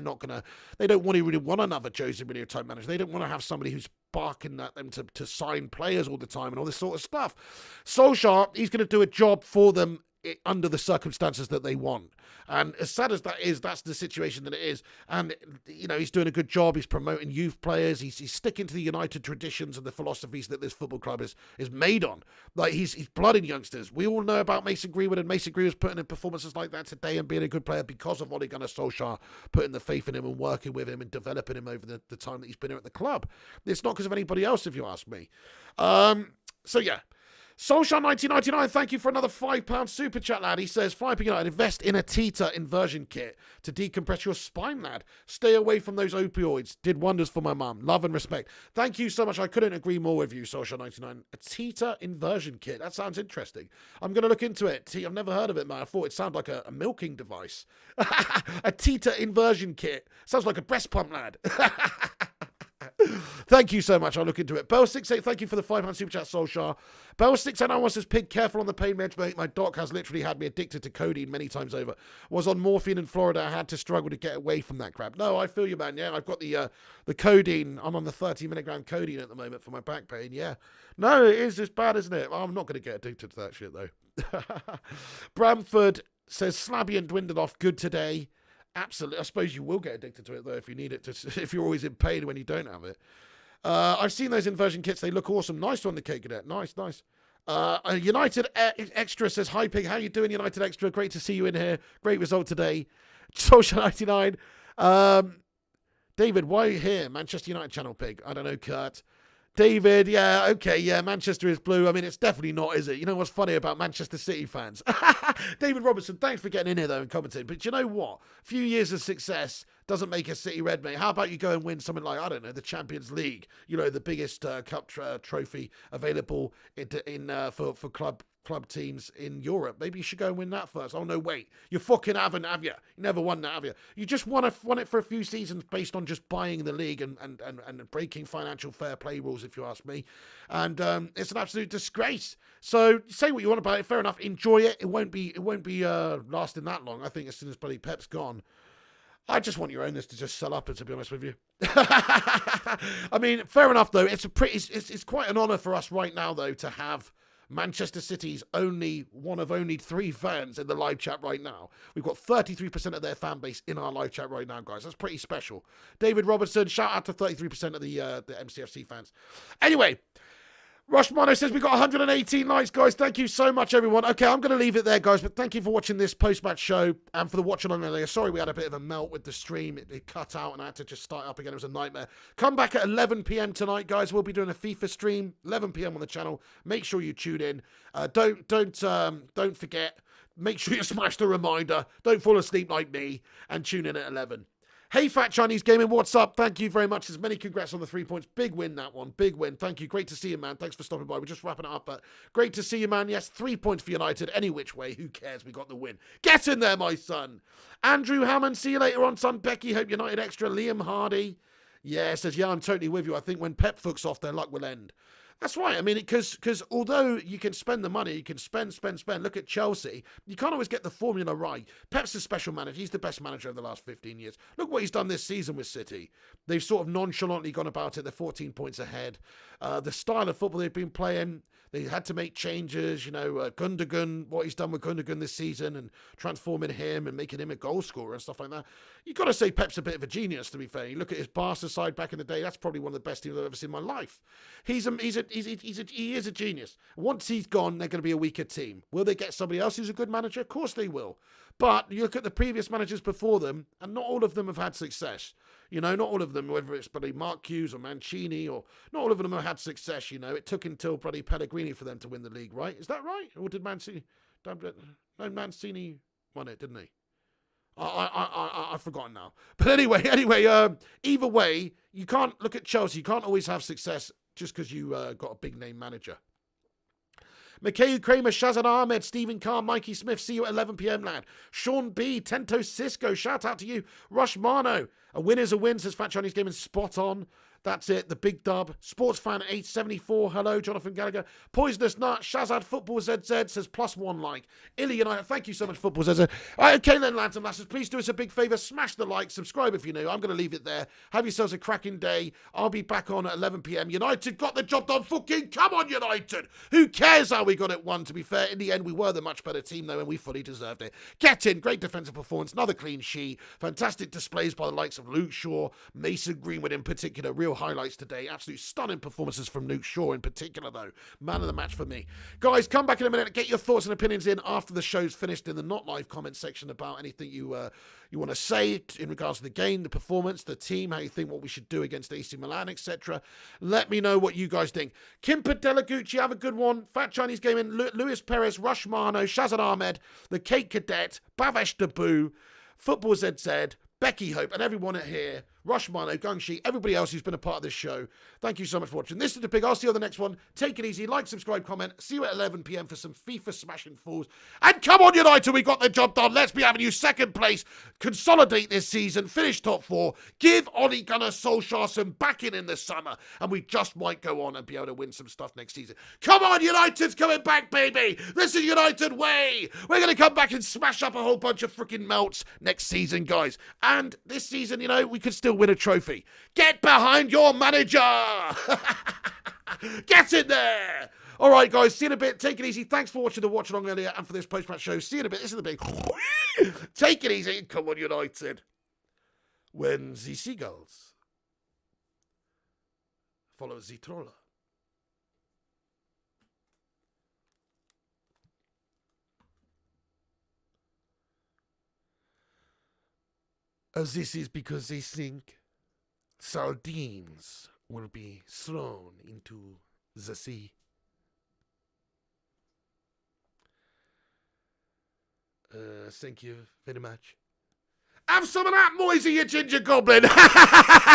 don't really want another Jose Mourinho type manager. They don't want to have somebody who's barking at them to sign players all the time and all this sort of stuff. Solskjaer, he's going to do a job for them under the circumstances that they want. And as sad as that is, that's the situation that it is. And, he's doing a good job. He's promoting youth players. He's sticking to the United traditions and the philosophies that this football club is made on. Like, he's blooding youngsters. We all know about Mason Greenwood, and Mason Greenwood's putting in performances like that today and being a good player because of Ole Gunnar Solskjaer putting the faith in him and working with him and developing him over the time that he's been here at the club. It's not because of anybody else, if you ask me. Solskjaer 1999, thank you for another £5 super chat, lad. He says, Flying United, invest in a Tita inversion kit to decompress your spine, lad. Stay away from those opioids. Did wonders for my mum. Love and respect. Thank you so much. I couldn't agree more with you, Solskjaer 99. A Tita inversion kit. That sounds interesting. I'm going to look into it. I've never heard of it, man. I thought it sounded like a milking device. A Tita inversion kit. Sounds like a breast pump, lad. Thank you so much. I'll look into it. Bell68, thank you for the £5 super chat, Solskjaer. Bell689 says, Pig, careful on the pain meds, mate. My doc has literally had me addicted to codeine many times over. Was on morphine in Florida. I had to struggle to get away from that crap. No, I feel you, man. Yeah, I've got the codeine. I'm on the 30 milligram codeine at the moment for my back pain. Yeah. No, it is just bad, isn't it? I'm not going to get addicted to that shit, though. Bramford says, Slabby and Dwindleoff, good today. Absolutely. I suppose you will get addicted to it, though, if you need it, if you're always in pain when you don't have it. I've seen those inversion kits. They look awesome. Nice one, the Cake Cadet. Nice. United Extra says, hi, Pig. How you doing, United Extra? Great to see you in here. Great result today. Social 99. David, why are you here? Manchester United channel, Pig. I don't know, Kurt. David, yeah, okay, yeah, Manchester is blue. I mean, it's definitely not, is it? You know what's funny about Manchester City fans? David Robertson, thanks for getting in here, though, and commenting. But you know what? A few years of success doesn't make a City red, mate. How about you go and win something like, I don't know, the Champions League? You know, the biggest cup trophy available for club teams in Europe. Maybe you should go and win that first. Oh, no, wait. You fucking haven't, have you? You never won that, have you? You just won it for a few seasons based on just buying the league and breaking financial fair play rules, if you ask me. And it's an absolute disgrace. So say what you want about it. Fair enough. Enjoy it. It won't be lasting that long. I think as soon as bloody Pep's gone, I just want your owners to just sell up, to be honest with you. I mean, fair enough, though. It's quite an honour for us right now, though, to have Manchester City's one of only 3 fans in the live chat right now. We've got 33% of their fan base in our live chat right now, guys. That's pretty special. David Robertson, shout out to 33% of the MCFC fans. Anyway, Rushmano says we got 118 likes, guys. Thank you so much, everyone. Okay, I'm going to leave it there, guys, but thank you for watching this post-match show and for the watch along earlier. Sorry we had a bit of a melt with the stream. It cut out and I had to just start up again. It was a nightmare. Come back at 11 p.m. tonight, guys. We'll be doing a FIFA stream, 11 p.m. on the channel. Make sure you tune in. Don't forget. Make sure you smash the reminder. Don't fall asleep like me and tune in at 11. Hey, Fat Chinese Gaming, what's up? Thank you very much. As many congrats on the 3 points. Big win, that one. Big win. Thank you. Great to see you, man. Thanks for stopping by. We're just wrapping it up, but great to see you, man. Yes, 3 points for United. Any which way. Who cares? We got the win. Get in there, my son. Andrew Hammond, see you later on, son. Becky, hope United extra. Liam Hardy. Yeah, says, yeah, I'm totally with you. I think when Pep fucks off, their luck will end. That's right. I mean, because although you can spend the money, you can spend. Look at Chelsea. You can't always get the formula right. Pep's a special manager. He's the best manager of the last 15 years. Look what he's done this season with City. They've sort of nonchalantly gone about it. They're 14 points ahead. The style of football they've been playing, they had to make changes. Gundogan, what he's done with Gundogan this season and transforming him and making him a goal scorer and stuff like that. You've got to say Pep's a bit of a genius, to be fair. You look at his Barca side back in the day, that's probably one of the best teams I've ever seen in my life. He is a genius. Once he's gone, they're going to be a weaker team. Will they get somebody else who's a good manager? Of course they will. But you look at the previous managers before them, and not all of them have had success. Not all of them, whether it's bloody Mark Hughes or Mancini, or not all of them have had success. It took until bloody Pellegrini for them to win the league, right? Is that right? Or did Mancini? No, Mancini won it, didn't he? I've forgotten now. But anyway, either way, you can't look at Chelsea. You can't always have success just because you got a big name manager. Mikhail Kramer, Shazad Ahmed, Stephen Carr, Mikey Smith, see you at 11 p.m, lad. Sean B, Tento Cisco, shout out to you. Rush Mano, a win is a win, says Fat Chinese Gaming, spot on. That's it, the big dub. Sports Fan 874, hello, Jonathan Gallagher. Poisonous Nut, Shazad Football ZZ says +1 like. Illy and I, thank you so much, Football ZZ. Okay then, lads and lasses, please do us a big favour, smash the like, subscribe if you're new. I'm going to leave it there. Have yourselves a cracking day. I'll be back on at 11 p.m. United got the job done, fucking come on, United. Who cares how we got it won, to be fair. In the end, we were the much better team, though, and we fully deserved it. Get in, great defensive performance, another clean sheet. Fantastic displays by the likes of Luke Shaw, Mason Greenwood in particular, real highlights today. Absolute stunning performances from Luke Shaw in particular, though. Man of the match for me. Guys, come back in a minute. Get your thoughts and opinions in after the show's finished in the not live comment section about anything you want to say in regards to the game, the performance, the team, how you think what we should do against AC Milan, etc. Let me know what you guys think. Kimper Delagucci, have a good one. Fat Chinese Gaming, Luis Perez, Rush Mano, Shazad Ahmed, the Cake Cadet, Bavesh Dabu, Football ZZ, Becky Hope, and everyone here, Rush Mano, Gungshi, everybody else who's been a part of this show. Thank you so much for watching. This is The Pig. I'll see you on the next one. Take it easy. Like, subscribe, comment. See you at 11 p.m. for some FIFA smashing fools. And come on, United, we got the job done. Let's be having you second place. Consolidate this season. Finish top 4. Give Ole Gunnar Solskjaer some backing in the summer. And we just might go on and be able to win some stuff next season. Come on, United's coming back, baby. This is United way. We're going to come back and smash up a whole bunch of freaking melts next season, guys. And this season, we could still win a trophy. Get behind your manager. Get in there. All right, guys, see you in a bit. Take it easy. Thanks for watching the watch along earlier and for this post-match show. See you in a bit. This is The Big. Take it easy. Come on, United. When the seagulls follow the troller. This is because they think sardines will be thrown into the sea. Thank you very much. Have some of that, Moisey, you ginger goblin!